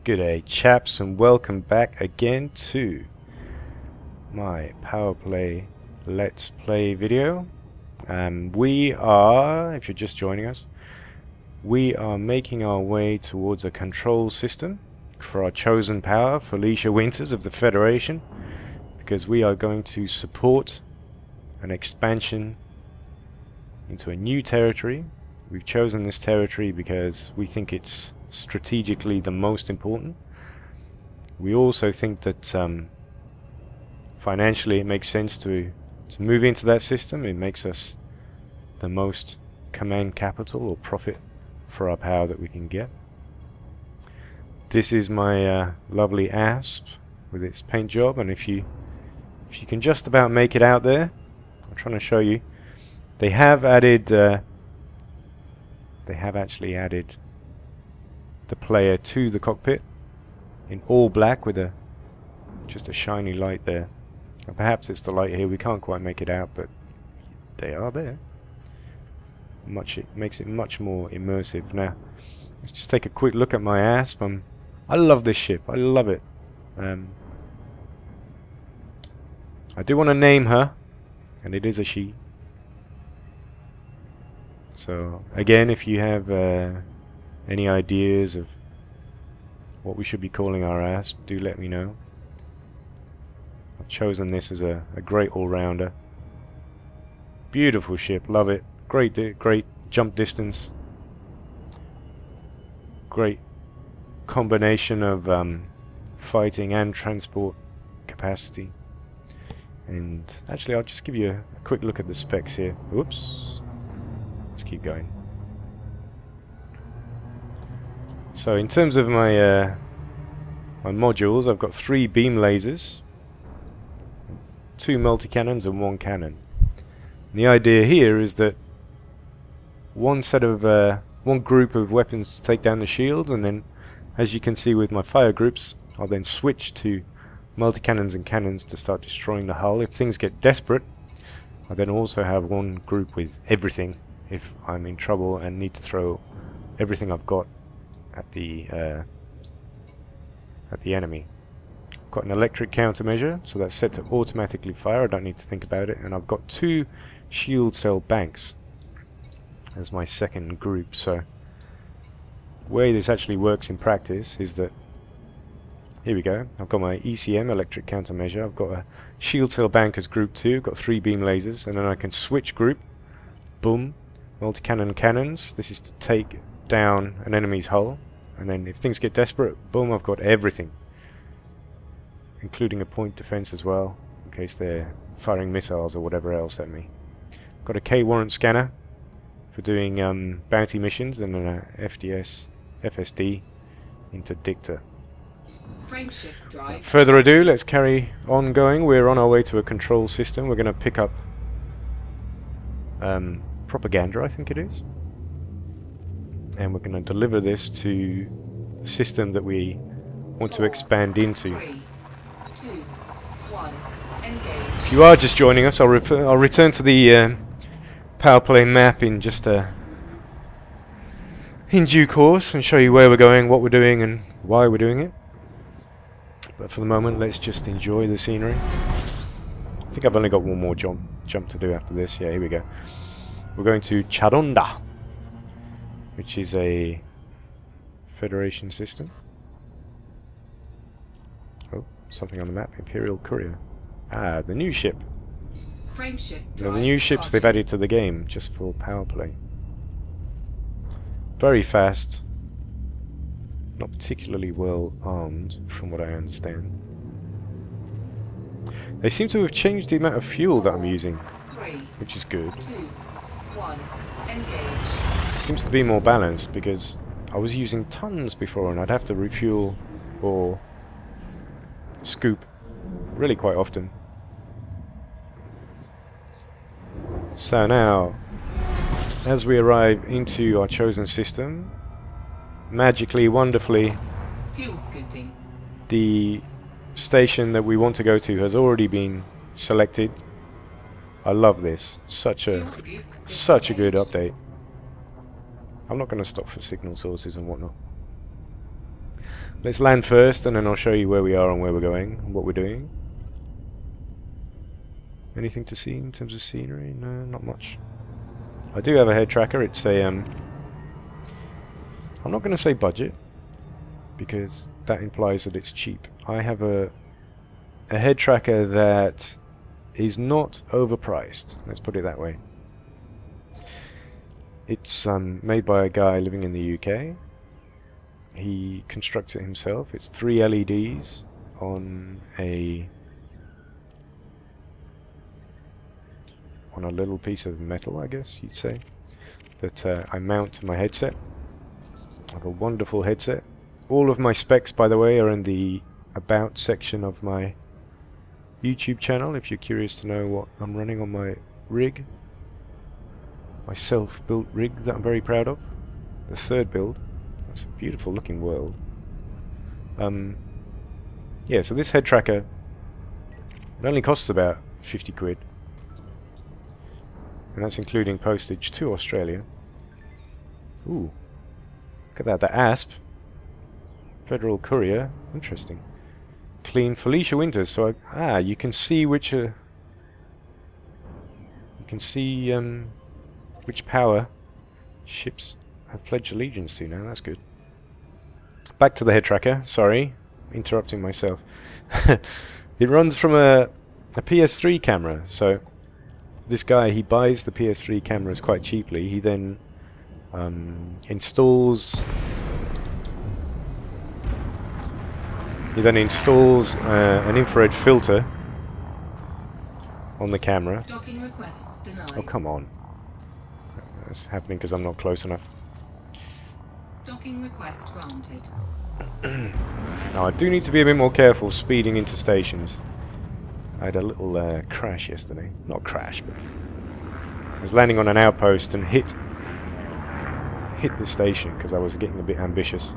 Good day, chaps, and welcome back again to my Powerplay Let's Play video. We are, if you're just joining us, we are making our way towards a control system for our chosen power, Felicia Winters of the Federation, because we are going to support an expansion into a new territory. We've chosen this territory because we think it's strategically the most important. We also think that financially it makes sense to move into that system. It makes us the most command capital or profit for our power that we can get. This is my lovely asp with its paint job, and if you can just about make it out there, I'm trying to show you. They have added actually added the player to the cockpit in all black with just a shiny light there. And perhaps it's the light here, we can't quite make it out, but they are there. It makes it much more immersive. Now let's just take a quick look at my asp. I love this ship, I love it. I do want to name her, and it is a she. So again, if you have any ideas of what we should be calling our asp, do let me know. I've chosen this as a great all-rounder. Beautiful ship, love it. Great jump distance. Great combination of fighting and transport capacity. And actually, I'll just give you a quick look at the specs here. Oops. Let's keep going. So in terms of my my modules, I've got 3 beam lasers, 2 multi-cannons and 1 cannon. And the idea here is that one group of weapons to take down the shield, and then, as you can see with my fire groups, I'll then switch to multi-cannons and cannons to start destroying the hull. If things get desperate, I then also have one group with everything if I'm in trouble and need to throw everything I've got at the enemy. I've got an electric countermeasure, so that's set to automatically fire. I don't need to think about it. And I've got 2 shield cell banks as my second group. So the way this actually works in practice is that, here we go, I've got my ECM, electric countermeasure, I've got a shield cell bank as group 2, got 3 beam lasers, and then I can switch group, boom, multi-cannon cannons. This is to take down an enemy's hull, and then if things get desperate, boom, I've got everything, including a point defense as well, in case they're firing missiles or whatever else at me. Got a K-warrant scanner for doing bounty missions, and then a FSD interdictor. Without further ado, let's carry on going. We're on our way to a control system. We're going to pick up propaganda, I think it is, and we're going to deliver this to the system that we want to expand into. 3, 2, 1, engage. If you are just joining us, I'll return to the Powerplay map in just in due course and show you where we're going, what we're doing, and why we're doing it. But for the moment, let's just enjoy the scenery. I think I've only got one more jump to do after this. Yeah, here we go. We're going to Charonda, which is a Federation system. Oh, something on the map. Imperial Courier. Ah, the new ship. The new ships they've added to the game just for Powerplay. Very fast. Not particularly well armed, from what I understand. They seem to have changed the amount of fuel that I'm using, which is good. 2, 1, engage. Seems to be more balanced, because I was using tons before and I'd have to refuel or scoop really quite often. So now, as we arrive into our chosen system, magically, wonderfully, Fuel scooping. the station that we want to go to has already been selected. I love this. Such a good update. I'm not going to stop for signal sources and whatnot. Let's land first, and then I'll show you where we are and where we're going and what we're doing. Anything to see in terms of scenery? No, not much. I do have a head tracker. It's a I'm not going to say budget, because that implies that it's cheap. I have a head tracker that is not overpriced. Let's put it that way. It's made by a guy living in the UK. He constructs it himself. It's 3 LEDs on a little piece of metal, I guess you'd say, that I mount to my headset. I have a wonderful headset. All of my specs, by the way, are in the About section of my YouTube channel, if you're curious to know what I'm running on my rig. My self-built rig that I'm very proud of. The 3rd build. It's a beautiful looking world. Yeah, so this head tracker, it only costs about 50 quid. And that's including postage to Australia. Ooh. Look at that, the ASP. Federal Courier. Interesting. Clean Felicia Winters. So you can see which which power ships have pledged allegiance to now. That's good. Back to the head tracker. Sorry, interrupting myself. It runs from a PS3 camera. So this guy, he buys the PS3 cameras quite cheaply. He then installs an infrared filter on the camera. Docking request denied. Oh, come on. That's happening because I'm not close enough. Docking request granted. Now, I do need to be a bit more careful speeding into stations. I had a little crash yesterday. Not crash, but I was landing on an outpost and hit the station because I was getting a bit ambitious.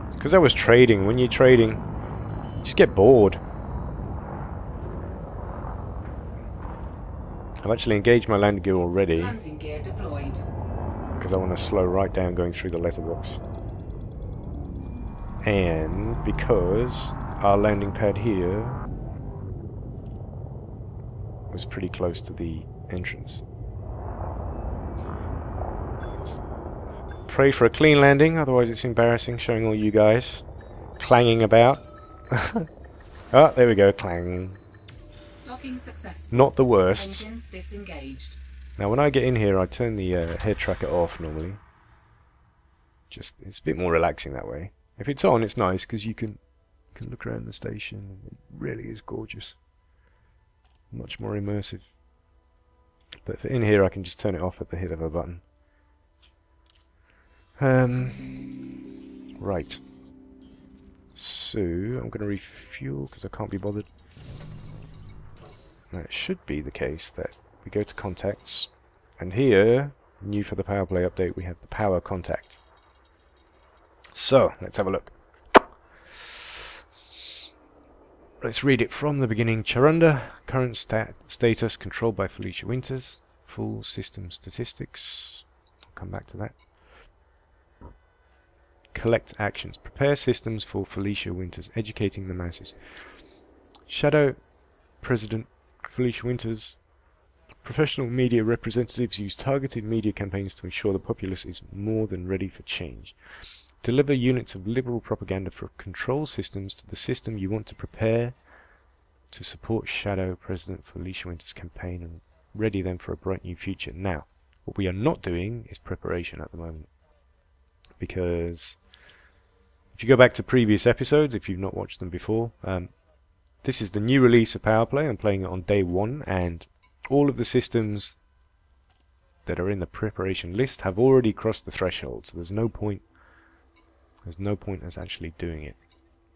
It's because I was trading. When you're trading, you just get bored. I've actually engaged my landing gear already. Landing gear deployed. Because I want to slow right down going through the letterbox. And because our landing pad here was pretty close to the entrance. Let's pray for a clean landing, otherwise it's embarrassing showing all you guys clanging about. Oh, there we go, clang. Docking successful. Not the worst. Engines disengaged. Now when I get in here I turn the head tracker off normally. Just, it's a bit more relaxing that way. If it's on, it's nice because you can look around the station. It really is gorgeous. Much more immersive. But in here I can just turn it off at the hit of a button. Right. So I'm going to refuel because I can't be bothered. Now it should be the case that we go to contacts, and here, new for the Powerplay update, we have the power contact. So let's have a look. Let's read it from the beginning. Charunda, current status controlled by Felicia Winters. Full system statistics. I'll come back to that. Collect actions. Prepare systems for Felicia Winters. Educating the masses. Shadow President Felicia Winters. Professional media representatives use targeted media campaigns to ensure the populace is more than ready for change. Deliver units of liberal propaganda for control systems to the system you want to prepare to support Shadow President Felicia Winters' campaign and ready them for a bright new future. Now, what we are not doing is preparation at the moment. Because if you go back to previous episodes, if you've not watched them before, this is the new release of Powerplay. I'm playing it on day 1, and all of the systems that are in the preparation list have already crossed the threshold, so there's no point as actually doing it.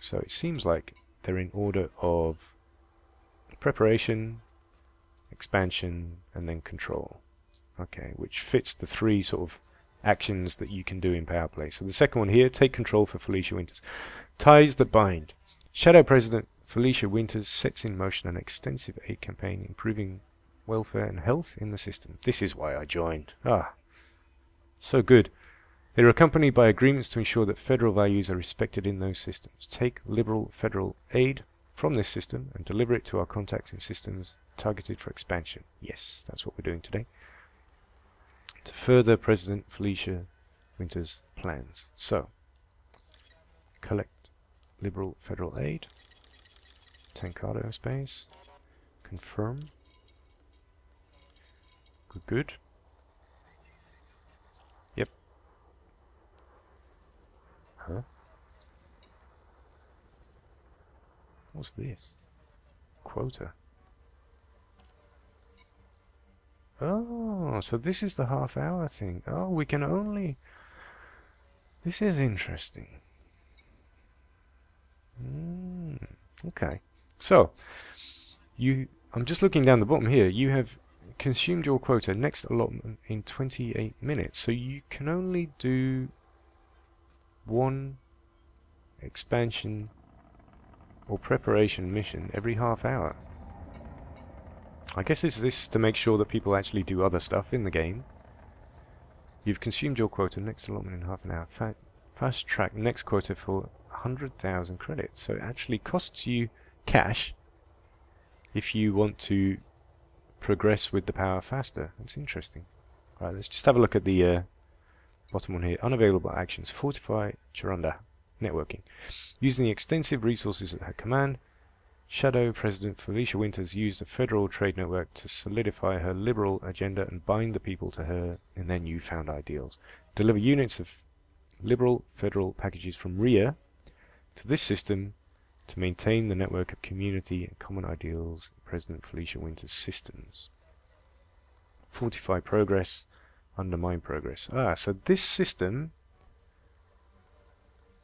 So it seems like they're in order of preparation, expansion, and then control. Okay, which fits the 3 sort of actions that you can do in Powerplay. So the second one here, take control for Felicia Winters. Ties that bind. Shadow President Felicia Winters sets in motion an extensive aid campaign improving welfare and health in the system. This is why I joined. Ah, so good. They are accompanied by agreements to ensure that federal values are respected in those systems. Take liberal federal aid from this system and deliver it to our contacts in systems targeted for expansion. Yes, that's what we're doing today. To further President Felicia Winter's plans. So, collect liberal federal aid. Tancado space. Confirm. Good, good. Yep. Huh? What's this? Quota. Oh, so this is the half-hour thing. Oh, we can only... This is interesting. Okay. So, I'm just looking down the bottom here. You have consumed your quota, next allotment in 28 minutes. So you can only do one expansion or preparation mission every half hour. I guess it's this to make sure that people actually do other stuff in the game. You've consumed your quota, next allotment in half an hour. Fast track next quota for 100,000 credits. So it actually costs you cash if you want to progress with the power faster. That's interesting. Right, let's just have a look at the bottom one here. Unavailable actions. Fortify Chirunda. Networking. Using the extensive resources at her command, Shadow President Felicia Winters used a federal trade network to solidify her liberal agenda and bind the people to her and their newfound ideals. Deliver units of liberal federal packages from RIA to this system to maintain the network of community and common ideals in President Felicia Winters' systems. Fortify progress, undermine progress. Ah, so this system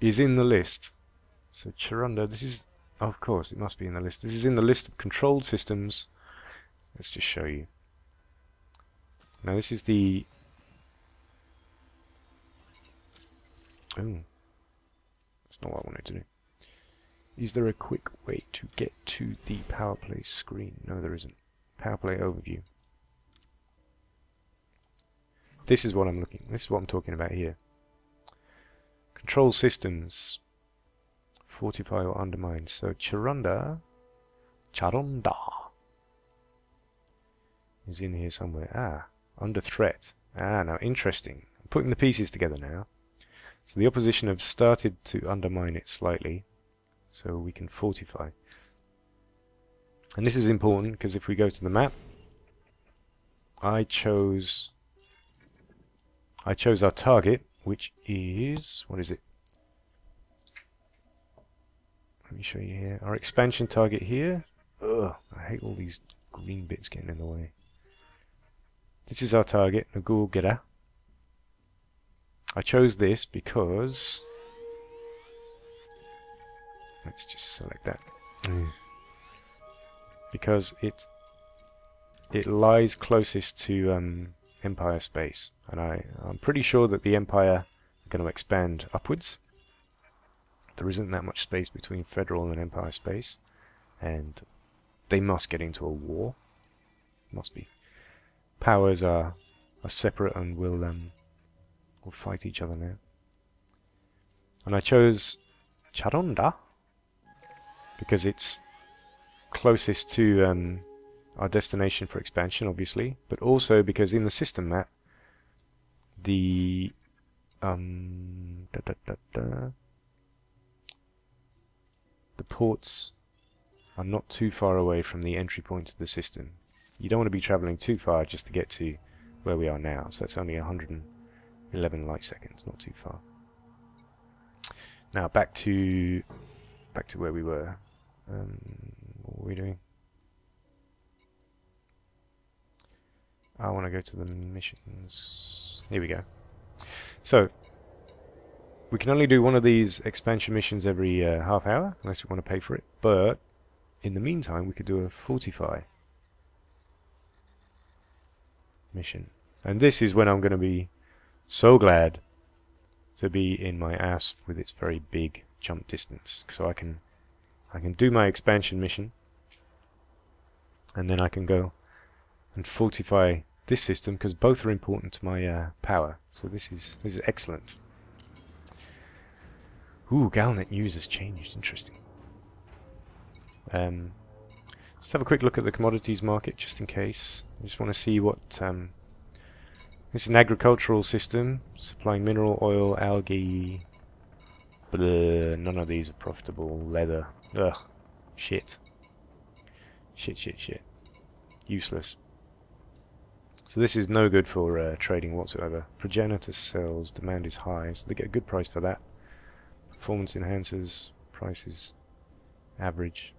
is in the list. So Chirunda, this is... Of course, it must be in the list. This is in the list of controlled systems. Let's just show you. Now this is the... Oh. That's not what I wanted to do. Is there a quick way to get to the Powerplay screen? No, there isn't. Powerplay overview. This is what I'm talking about here. Control systems. Fortify or undermine. So Chirunda is in here somewhere. Ah, under threat. Ah, now interesting. I'm putting the pieces together now. So the opposition have started to undermine it slightly, so we can fortify. And this is important because if we go to the map, I chose our target, which is, what is it? Let me show you here. Our expansion target here. Ugh, I hate all these green bits getting in the way. This is our target, Nagul-Gera. I chose this because... Let's just select that. Because it lies closest to Empire space. And I'm pretty sure that the Empire are going to expand upwards. There isn't that much space between Federal and Empire space, and they must get into a war. Must be. Powers are separate and will fight each other now. And I chose Chirunda because it's closest to our destination for expansion, obviously, but also because in the system map, the the ports are not too far away from the entry point of the system. You don't want to be travelling too far just to get to where we are now. So that's only 111 light seconds, not too far. Now back to where we were. What were we doing? I want to go to the missions. Here we go. So we can only do one of these expansion missions every half hour, unless we want to pay for it. But in the meantime, we could do a fortify mission. And this is when I'm going to be so glad to be in my asp with its very big jump distance. So I can do my expansion mission, and then I can go and fortify this system because both are important to my power. So this is excellent. Ooh, Galnet news has changed. Interesting. Let's have a quick look at the commodities market just in case. I just want to see what... this is an agricultural system supplying mineral, oil, algae... Blah, none of these are profitable. Leather. Ugh. Shit. Shit. Useless. So this is no good for trading whatsoever. Progenitor cells, demand is high, so they get a good price for that. Performance enhancers, price is average.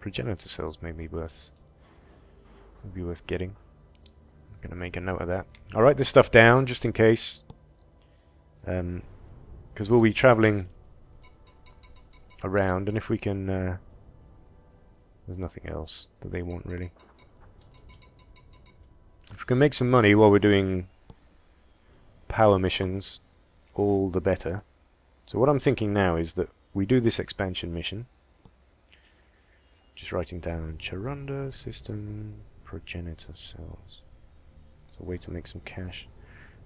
Progenitor cells may be worth getting. I'm gonna make a note of that. I'll write this stuff down just in case, because we'll be traveling around, and if we can, there's nothing else that they want really. If we can make some money while we're doing power missions, all the better. So what I'm thinking now is that we do this expansion mission. Just writing down Charunda system progenitor cells. It's a way to make some cash.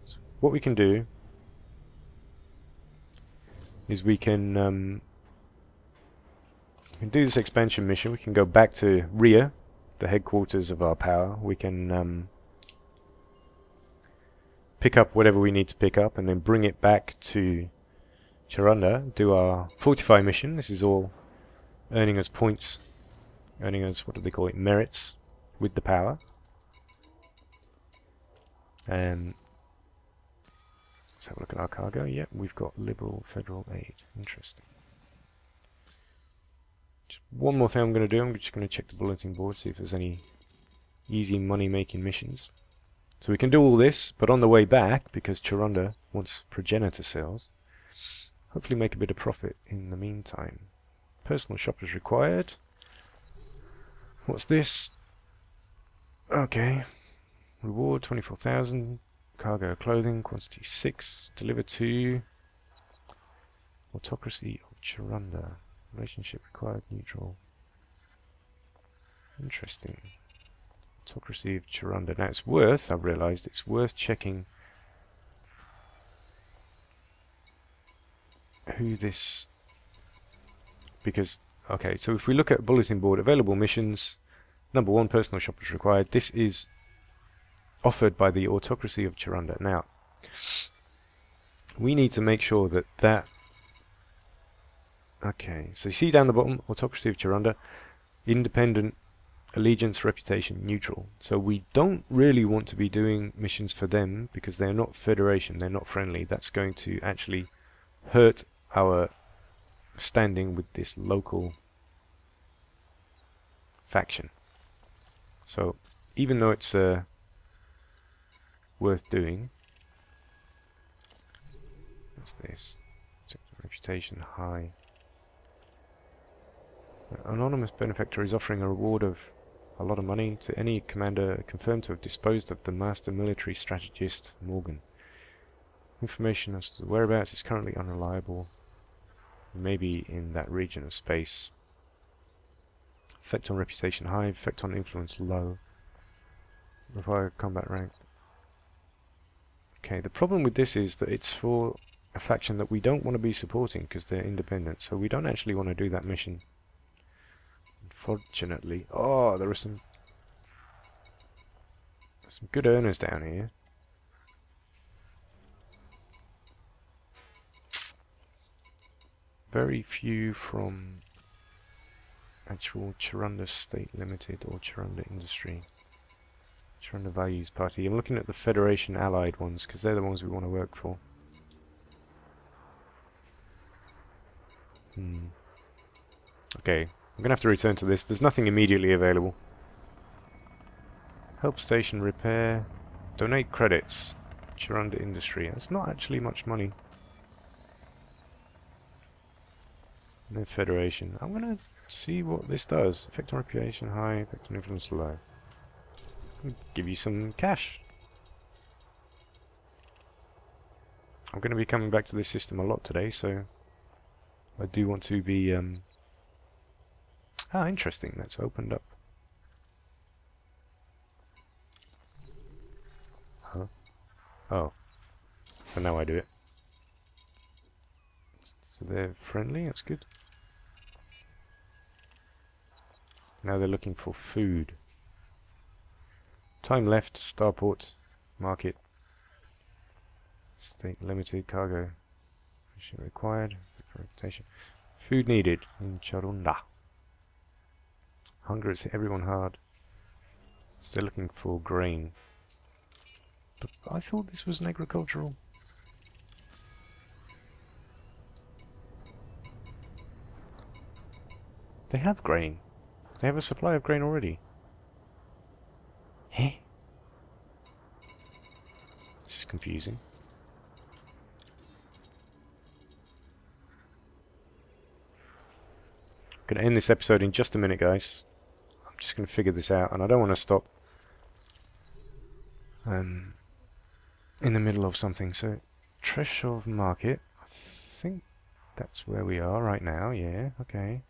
So what we can do is we can do this expansion mission. We can go back to Rhea, the headquarters of our power. We can pick up whatever we need to pick up and then bring it back to Charunda, do our fortify mission. This is all earning us points, earning us, what do they call it, merits with the power. And let's have a look at our cargo. Yep, we've got liberal federal aid. Interesting. Just one more thing I'm going to do. I'm just going to check the bulletin board, see if there's any easy money-making missions. So we can do all this, but on the way back, because Charunda wants progenitor cells, hopefully make a bit of profit in the meantime. Personal shoppers required. What's this? Okay. Reward 24,000. Cargo clothing, quantity 6. Deliver to autocracy of Charunda. Relationship required neutral. Interesting. Autocracy of Charunda. Now it's worth, I've realised, it's worth checking who this... Because, okay, so if we look at bulletin board, available missions, number 1, personal shoppers required. This is offered by the autocracy of Charunda. Now, we need to make sure that that... Okay, so you see down the bottom, autocracy of Charunda, independent, allegiance, reputation, neutral. So we don't really want to be doing missions for them because they're not federation, they're not friendly. That's going to actually hurt our standing with this local faction. So even though it's worth doing, what's this? Reputation high. Anonymous benefactor is offering a reward of a lot of money to any commander confirmed to have disposed of the master military strategist Morgan. Information as to the whereabouts is currently unreliable. Maybe in that region of space. Effect on reputation high, effect on influence low. Require combat rank. Okay, the problem with this is that it's for a faction that we don't want to be supporting because they're independent, so we don't actually want to do that mission. Unfortunately. Oh, there are some good earners down here. Very few from actual Charunda State Limited or Charunda Industry. Charunda Values Party. I'm looking at the Federation Allied ones because they're the ones we want to work for. Okay, I'm going to have to return to this. There's nothing immediately available. Help station repair. Donate credits. Charunda Industry. That's not actually much money. No Federation. I'm going to see what this does. Effect on reputation high, effect on influence low. Give you some cash. I'm going to be coming back to this system a lot today, so I do want to be... Ah, interesting. That's opened up. Oh. So now I do it. So they're friendly, that's good. Now they're looking for food. Time left, starport, market. State limited, cargo. Mission required, reputation. Food needed in Charunda. Hunger has hit everyone hard. So they're looking for grain. But I thought this was an agricultural. They have grain. They have a supply of grain already. Eh? This is confusing. I'm going to end this episode in just a minute, guys. I'm just going to figure this out, and I don't want to stop in the middle of something. So, Treshov Market. I think that's where we are right now. Yeah, okay.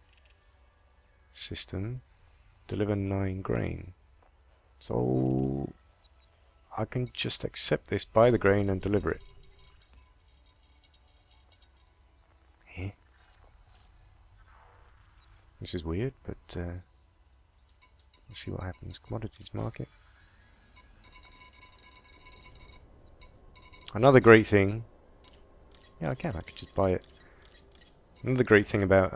System. Deliver 9 grain. So, I can just accept this, buy the grain, and deliver it. Eh? This is weird, but let's see what happens. Commodities market. Another great thing. Yeah, I could just buy it. Another great thing about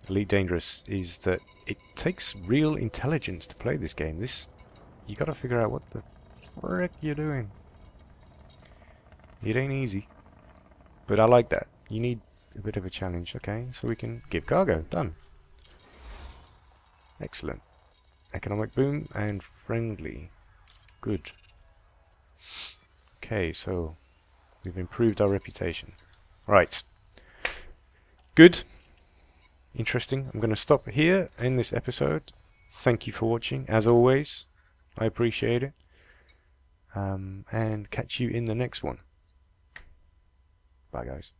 Elite Dangerous is that it takes real intelligence to play this game. You gotta figure out what the frick you're doing. It ain't easy. But I like that. You need a bit of a challenge. Okay, so we can give cargo. Done. Excellent. Economic boom and friendly. Good. Okay, so we've improved our reputation. Right. Good. Interesting. I'm going to stop here in this episode. Thank you for watching, as always. I appreciate it. And catch you in the next one. Bye, guys.